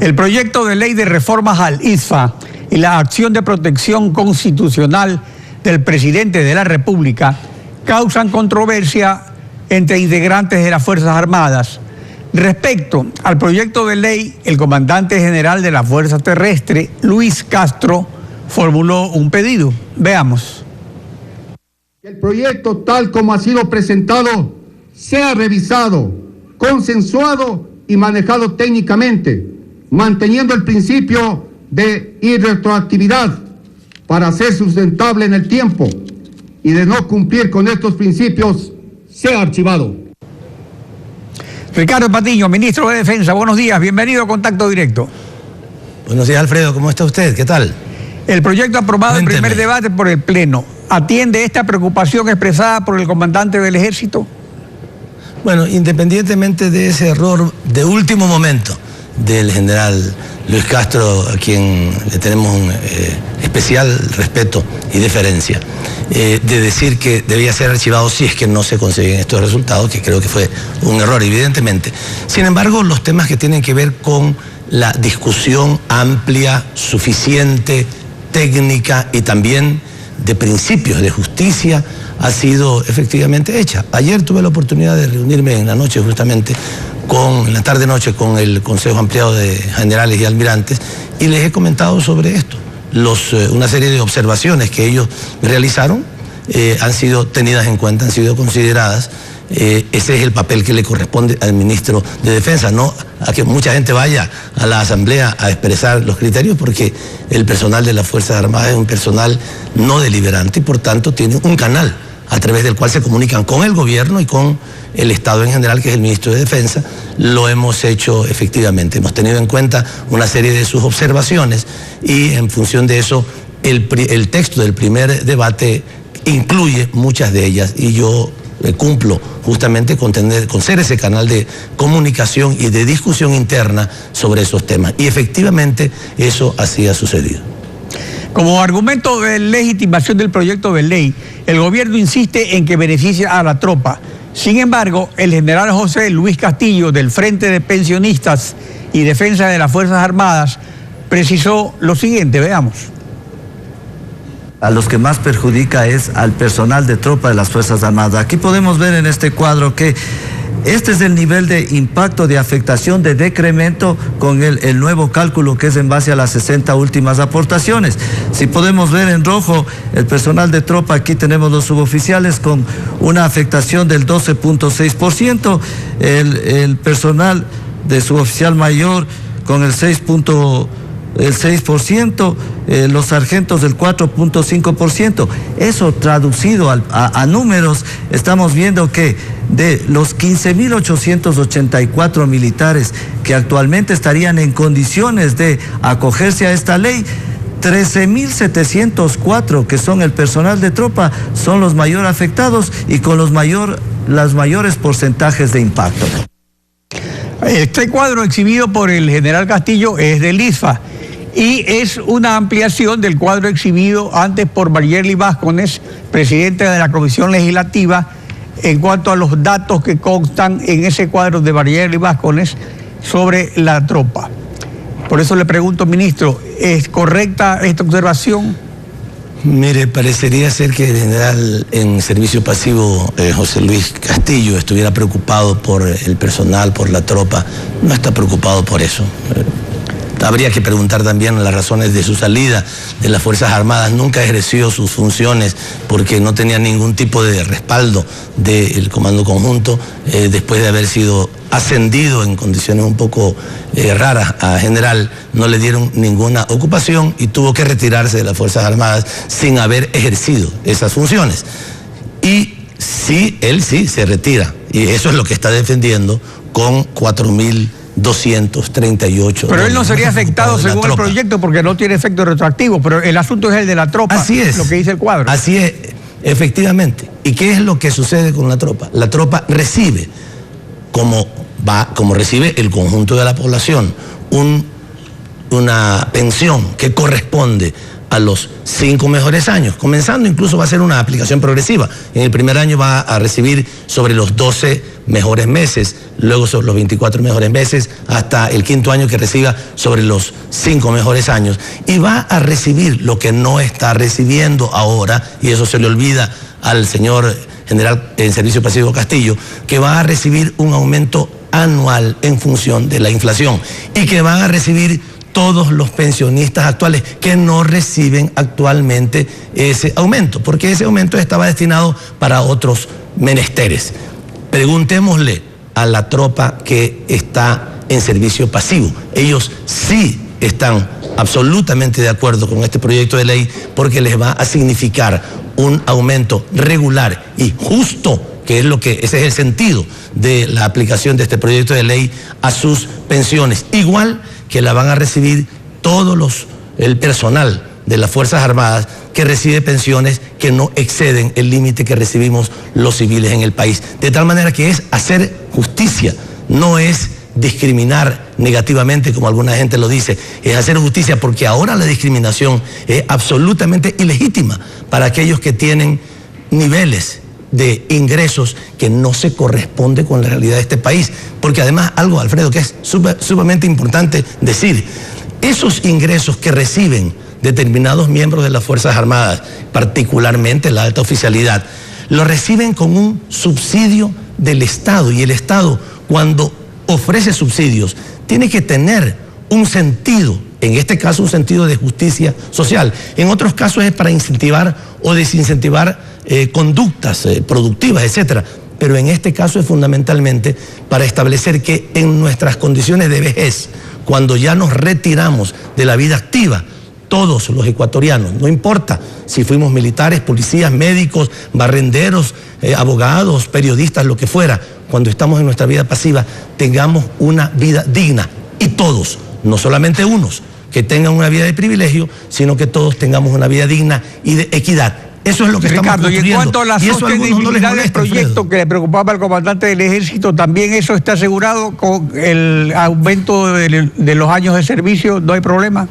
El proyecto de ley de reformas al ISFA y la acción de protección constitucional del presidente de la República causan controversia entre integrantes de las Fuerzas Armadas. Respecto al proyecto de ley, el comandante general de la Fuerza Terrestre, Luis Castro, formuló un pedido. Veamos. El proyecto, tal como ha sido presentado, sea revisado, consensuado y manejado técnicamente, manteniendo el principio de irretroactividad para ser sustentable en el tiempo, y de no cumplir con estos principios, sea archivado. Ricardo Patiño, ministro de Defensa, buenos días, bienvenido a Contacto Directo. Buenos días, Alfredo, ¿cómo está usted? ¿Qué tal? El proyecto aprobado en primer debate por el Pleno, ¿atiende esta preocupación expresada por el comandante del Ejército? Bueno, independientemente de ese error de último momento del general Luis Castro, a quien le tenemos un especial respeto y deferencia, de decir que debía ser archivado si es que no se consiguen estos resultados, que creo que fue un error, evidentemente. Sin embargo, los temas que tienen que ver con la discusión amplia, suficiente, técnica y también de principios de justicia ha sido efectivamente hecha. Ayer tuve la oportunidad de reunirme en la noche justamente en la tarde-noche con el Consejo Ampliado de Generales y Almirantes y les he comentado sobre esto. Una serie de observaciones que ellos realizaron han sido tenidas en cuenta, han sido consideradas. Ese es el papel que le corresponde al ministro de Defensa, no a que mucha gente vaya a la Asamblea a expresar los criterios, porque el personal de las Fuerzas Armadas es un personal no deliberante y por tanto tiene un canal a través del cual se comunican con el gobierno y con el Estado en general, que es el ministro de Defensa. Lo hemos hecho efectivamente, hemos tenido en cuenta una serie de sus observaciones y en función de eso el texto del primer debate incluye muchas de ellas y yo cumplo justamente con ser ese canal de comunicación y de discusión interna sobre esos temas. Y efectivamente eso así ha sucedido. Como argumento de legitimación del proyecto de ley, el gobierno insiste en que beneficia a la tropa. Sin embargo, el general José Luis Castillo, del Frente de Pensionistas y Defensa de las Fuerzas Armadas, precisó lo siguiente, veamos. A los que más perjudica es al personal de tropa de las Fuerzas Armadas. Aquí podemos ver en este cuadro que este es el nivel de impacto, de afectación, de decremento con el nuevo cálculo que es en base a las 60 últimas aportaciones. Si podemos ver en rojo el personal de tropa, aquí tenemos los suboficiales con una afectación del 12.6%, el personal de suboficial mayor con el 6%, los sargentos del 4.5%. Eso traducido a números, estamos viendo que de los 15.884 militares que actualmente estarían en condiciones de acogerse a esta ley, 13.704 que son el personal de tropa son los mayor afectados y con los mayores porcentajes de impacto. Este cuadro exhibido por el general Castillo es del ISFA y es una ampliación del cuadro exhibido antes por Mayerly Vázquez, presidente de la Comisión Legislativa, en cuanto a los datos que constan en ese cuadro de Mayerly Vázquez sobre la tropa. Por eso le pregunto, ministro, ¿es correcta esta observación? Mire, parecería ser que el general en servicio pasivo, José Luis Castillo, estuviera preocupado por el personal, por la tropa. No está preocupado por eso. Habría que preguntar también las razones de su salida de las Fuerzas Armadas. Nunca ejerció sus funciones porque no tenía ningún tipo de respaldo del Comando Conjunto, después de haber sido ascendido en condiciones un poco raras a general. No le dieron ninguna ocupación y tuvo que retirarse de las Fuerzas Armadas sin haber ejercido esas funciones. Y sí, él sí se retira, y eso es lo que está defendiendo con 4.238. Pero él no sería afectado según el proyecto porque no tiene efecto retroactivo, pero el asunto es el de la tropa. Así es. Lo que dice el cuadro. Así es, efectivamente. ¿Y qué es lo que sucede con la tropa? La tropa recibe, como recibe el conjunto de la población, una pensión que corresponde a los 5 mejores años. Comenzando incluso va a ser una aplicación progresiva. En el primer año va a recibir sobre los 12 mejores meses, luego sobre los 24 mejores meses, hasta el 5.º año que reciba sobre los 5 mejores años. Y va a recibir lo que no está recibiendo ahora, y eso se le olvida al señor general en servicio pasivo Castillo, que va a recibir un aumento anual en función de la inflación y que van a recibir todos los pensionistas actuales que no reciben actualmente ese aumento, porque ese aumento estaba destinado para otros menesteres. Preguntémosle a la tropa que está en servicio pasivo. Ellos sí están absolutamente de acuerdo con este proyecto de ley porque les va a significar un aumento regular y justo, que es ese es el sentido de la aplicación de este proyecto de ley a sus pensiones, igual que la van a recibir el personal de las Fuerzas Armadas que recibe pensiones que no exceden el límite que recibimos los civiles en el país. De tal manera que es hacer justicia, no es discriminar negativamente como alguna gente lo dice, es hacer justicia porque ahora la discriminación es absolutamente ilegítima para aquellos que tienen niveles de ingresos que no se corresponde con la realidad de este país. Porque además algo, Alfredo, que es sumamente importante decir, esos ingresos que reciben determinados miembros de las Fuerzas Armadas, particularmente la alta oficialidad, lo reciben con un subsidio del Estado, y el Estado, cuando ofrece subsidios, tiene que tener un sentido, en este caso un sentido de justicia social, en otros casos es para incentivar o desincentivar conductas productivas, etcétera. Pero en este caso es fundamentalmente para establecer que en nuestras condiciones de vejez, cuando ya nos retiramos de la vida activa, todos los ecuatorianos, no importa si fuimos militares, policías, médicos, barrenderos, abogados, periodistas, lo que fuera, cuando estamos en nuestra vida pasiva, tengamos una vida digna. Y todos, no solamente unos que tengan una vida de privilegio, sino que todos tengamos una vida digna y de equidad. Eso es lo que Ricardo, estamos construyendo. Y en cuanto a la sostenibilidad del proyecto que le preocupaba al comandante del Ejército, ¿también eso está asegurado con el aumento de los años de servicio? ¿No hay problema?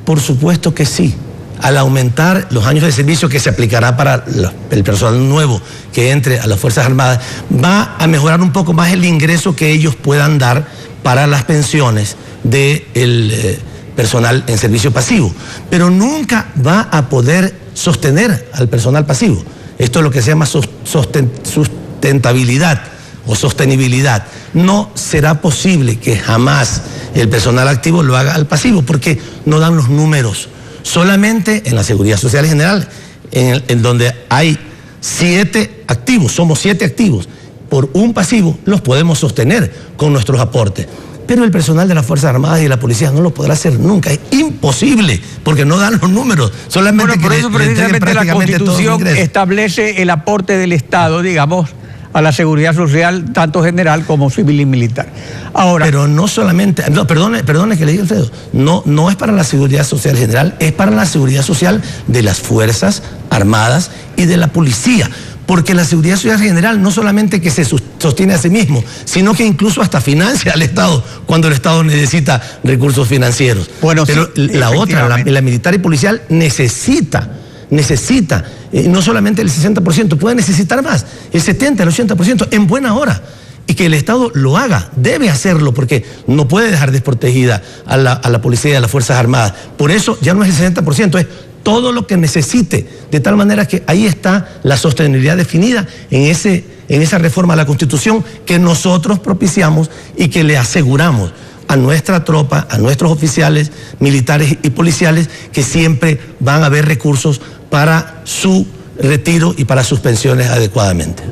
Por supuesto que sí. Al aumentar los años de servicio que se aplicará para el personal nuevo que entre a las Fuerzas Armadas, va a mejorar un poco más el ingreso que ellos puedan dar para las pensiones del personal en servicio pasivo. Pero nunca va a poder sostener al personal pasivo. Esto es lo que se llama sustentabilidad o sostenibilidad. No será posible que jamás el personal activo lo haga al pasivo porque no dan los números. Solamente en la Seguridad Social General, en donde hay 7 activos, somos 7 activos, por un pasivo los podemos sostener con nuestros aportes. Pero el personal de las Fuerzas Armadas y de la Policía no lo podrá hacer nunca, es imposible, porque no dan los números. Solamente bueno, por eso precisamente la Constitución establece el aporte del Estado, digamos, a la seguridad social, tanto general como civil y militar. Ahora, pero no solamente, no, perdone que le diga, Alfredo, no es para la seguridad social general, es para la seguridad social de las Fuerzas Armadas y de la Policía. Porque la seguridad social general no solamente que se sostiene a sí mismo, sino que incluso hasta financia al Estado cuando el Estado necesita recursos financieros. Bueno, pero sí, la otra, la militar y policial necesita no solamente el 60%, puede necesitar más, el 70%, el 80%, en buena hora. Y que el Estado lo haga, debe hacerlo, porque no puede dejar desprotegida a la policía y a las Fuerzas Armadas. Por eso ya no es el 60%, es todo lo que necesite, de tal manera que ahí está la sostenibilidad definida en esa reforma a la Constitución que nosotros propiciamos y que le aseguramos a nuestra tropa, a nuestros oficiales militares y policiales, que siempre van a haber recursos para su retiro y para sus pensiones adecuadamente.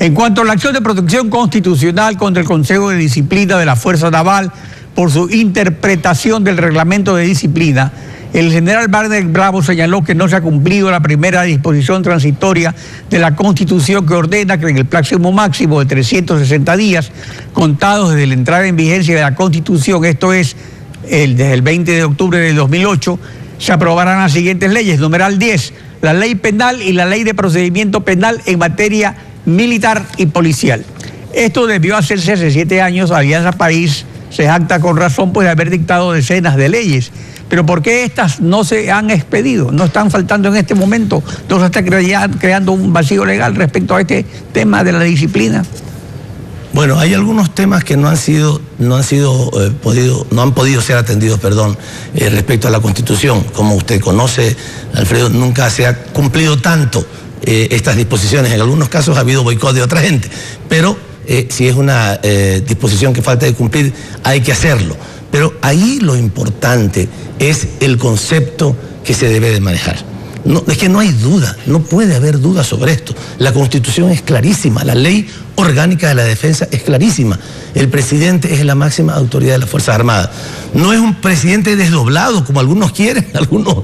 En cuanto a la acción de protección constitucional contra el Consejo de Disciplina de la Fuerza Naval por su interpretación del reglamento de disciplina, el general Wagner Bravo señaló que no se ha cumplido la primera disposición transitoria de la Constitución que ordena que en el plazo máximo de 360 días, contados desde la entrada en vigencia de la Constitución, esto es, desde el 20 de octubre de 2008, se aprobarán las siguientes leyes. Numeral 10, la ley penal y la ley de procedimiento penal en materia militar y policial. Esto debió hacerse hace 7 años. Alianza País se jacta con razón pues de haber dictado decenas de leyes. pero ¿por qué estas no se han expedido? ¿No están faltando en este momento? ¿No se está creando un vacío legal respecto a este tema de la disciplina? Bueno, hay algunos temas que no han podido ser atendidos, respecto a la Constitución. Como usted conoce, Alfredo, nunca se ha cumplido tanto estas disposiciones. En algunos casos ha habido boicot de otra gente, pero si es una disposición que falta de cumplir, hay que hacerlo. Pero ahí lo importante es el concepto que se debe de manejar. No, es que no hay duda, no puede haber duda sobre esto. La Constitución es clarísima, la Ley Orgánica de la Defensa es clarísima. El presidente es la máxima autoridad de las Fuerzas Armadas. No es un presidente desdoblado, como algunos quieren, algunos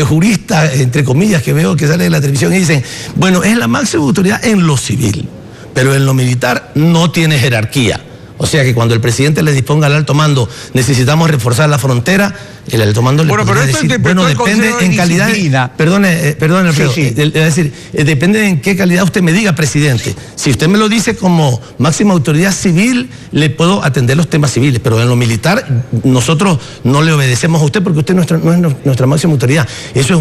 juristas, entre comillas, que veo que salen de la televisión y dicen, bueno, es la máxima autoridad en lo civil, pero en lo militar no tiene jerarquía. O sea que cuando el presidente le disponga al alto mando, necesitamos reforzar la frontera, el alto mando le podría decir, bueno, depende en calidad, perdone, sí. Es decir, depende en qué calidad usted me diga, presidente. Si usted me lo dice como máxima autoridad civil, le puedo atender los temas civiles, pero en lo militar nosotros no le obedecemos a usted porque usted no es nuestra máxima autoridad. Eso es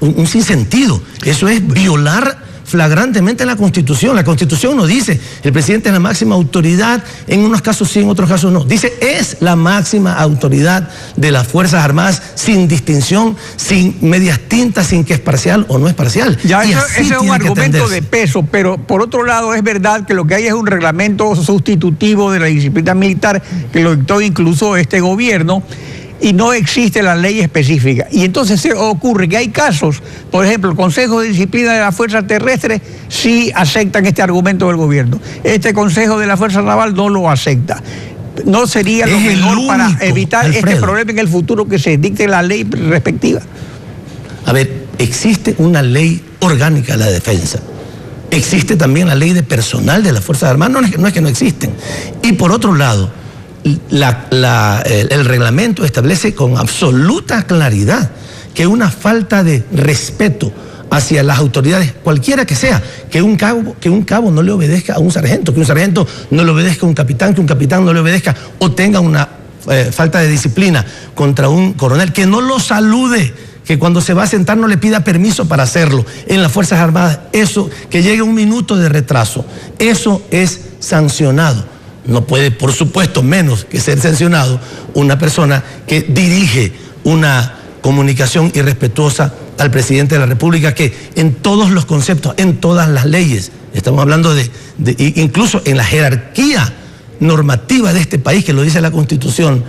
un sinsentido, eso es violar flagrantemente la Constitución. La Constitución no dice el presidente es la máxima autoridad, en unos casos sí, en otros casos no. Dice es la máxima autoridad de las Fuerzas Armadas, sin distinción, sin medias tintas, sin que es parcial o no es parcial. Ya, ese es un argumento de peso, pero por otro lado es verdad que lo que hay es un reglamento sustitutivo de la disciplina militar que lo dictó incluso este gobierno, y no existe la ley específica. Y entonces se ocurre que hay casos, por ejemplo, el Consejo de Disciplina de la Fuerza Terrestre sí aceptan este argumento del gobierno. Este Consejo de la Fuerza Naval no lo acepta. ¿No sería lo mejor para evitar este problema en el futuro, que se dicte la ley respectiva? A ver, existe una ley orgánica de la defensa. Existe también la ley de personal de las Fuerzas Armadas, no es que no existen. Y por otro lado, el reglamento establece con absoluta claridad que una falta de respeto hacia las autoridades, cualquiera que sea, que un cabo no le obedezca a un sargento, que un sargento no le obedezca a un capitán, que un capitán no le obedezca o tenga una falta de disciplina contra un coronel, que no lo salude, que cuando se va a sentar no le pida permiso para hacerlo. En las Fuerzas Armadas, eso, que llegue un minuto de retraso, eso es sancionado. No puede, por supuesto, menos que ser sancionado una persona que dirige una comunicación irrespetuosa al presidente de la República, que en todos los conceptos, en todas las leyes, estamos hablando incluso en la jerarquía normativa de este país, que lo dice la Constitución,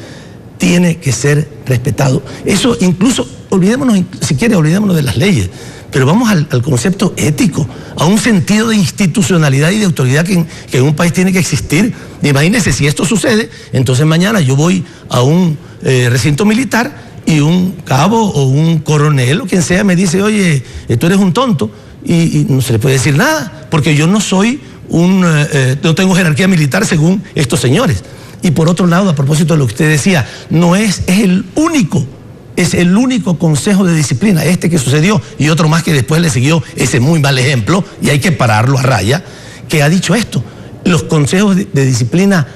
tiene que ser respetado. Eso incluso, olvidémonos de las leyes, pero vamos al concepto ético, a un sentido de institucionalidad y de autoridad que en un país tiene que existir. Imagínense, si esto sucede, entonces mañana yo voy a un recinto militar y un cabo o un coronel o quien sea me dice, oye, tú eres un tonto, y no se le puede decir nada, porque yo no soy no tengo jerarquía militar según estos señores. Y por otro lado, a propósito de lo que usted decía, es el único consejo de disciplina, este que sucedió, y otro más que después le siguió ese muy mal ejemplo, y hay que pararlo a raya, que ha dicho esto. Los consejos de disciplina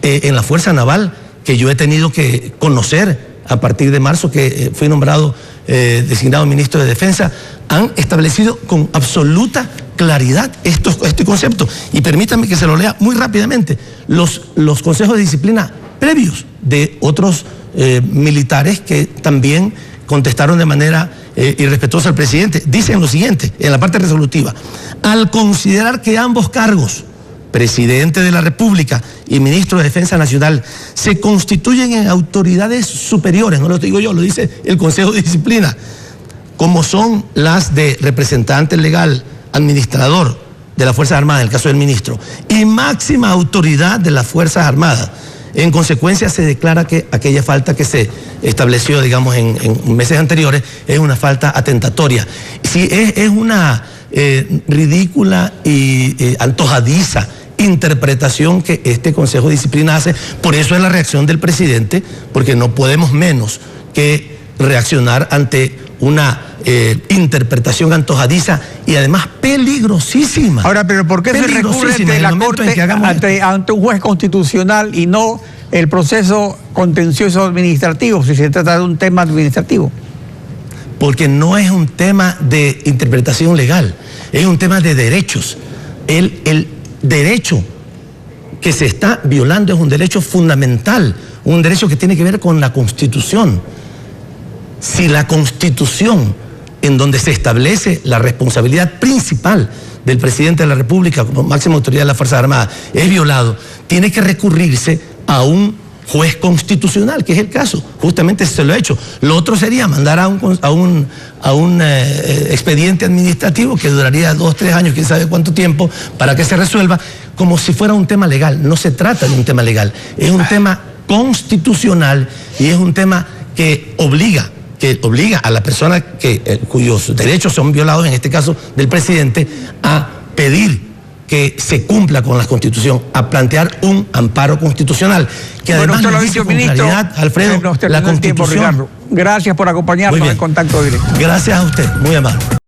en la Fuerza Naval, que yo he tenido que conocer a partir de marzo, que fui nombrado designado ministro de Defensa, han establecido con absoluta claridad este concepto. Y permítanme que se lo lea muy rápidamente. Los consejos de disciplina previos de otros militares que también contestaron de manera irrespetuosa al presidente, dicen lo siguiente, en la parte resolutiva: al considerar que ambos cargos, presidente de la República y ministro de Defensa Nacional, se constituyen en autoridades superiores, no lo digo yo, lo dice el Consejo de Disciplina, como son las de representante legal, administrador de las Fuerzas Armadas, en el caso del ministro, y máxima autoridad de las Fuerzas Armadas. En consecuencia, se declara que aquella falta que se estableció, digamos, en meses anteriores, es una falta atentatoria. Si es una ridícula y antojadiza interpretación que este Consejo de Disciplina hace. Por eso es la reacción del presidente, porque no podemos menos que reaccionar ante una interpretación antojadiza y además peligrosísima. Ahora, pero ¿por qué se recurre ante la Corte, ante un juez constitucional y no el proceso contencioso administrativo, si se trata de un tema administrativo? Porque no es un tema de interpretación legal, es un tema de derechos. El derecho que se está violando es un derecho fundamental, un derecho que tiene que ver con la Constitución. Si la Constitución, en donde se establece la responsabilidad principal del presidente de la República como máxima autoridad de las Fuerzas Armadas, es violado, tiene que recurrirse a un juez constitucional, que es el caso. Justamente se lo ha hecho. Lo otro sería mandar a un expediente administrativo que duraría 2 o 3 años, quién sabe cuánto tiempo, para que se resuelva, como si fuera un tema legal. No se trata de un tema legal, es un tema constitucional y es un tema que obliga a la persona cuyos derechos son violados, en este caso del presidente, a pedir que se cumpla con la Constitución, a plantear un amparo constitucional, que además usted lo ha dice dicho, con ministro, claridad, Alfredo, la Constitución. Gracias por acompañarnos en Contacto Directo. Gracias a usted, muy amable.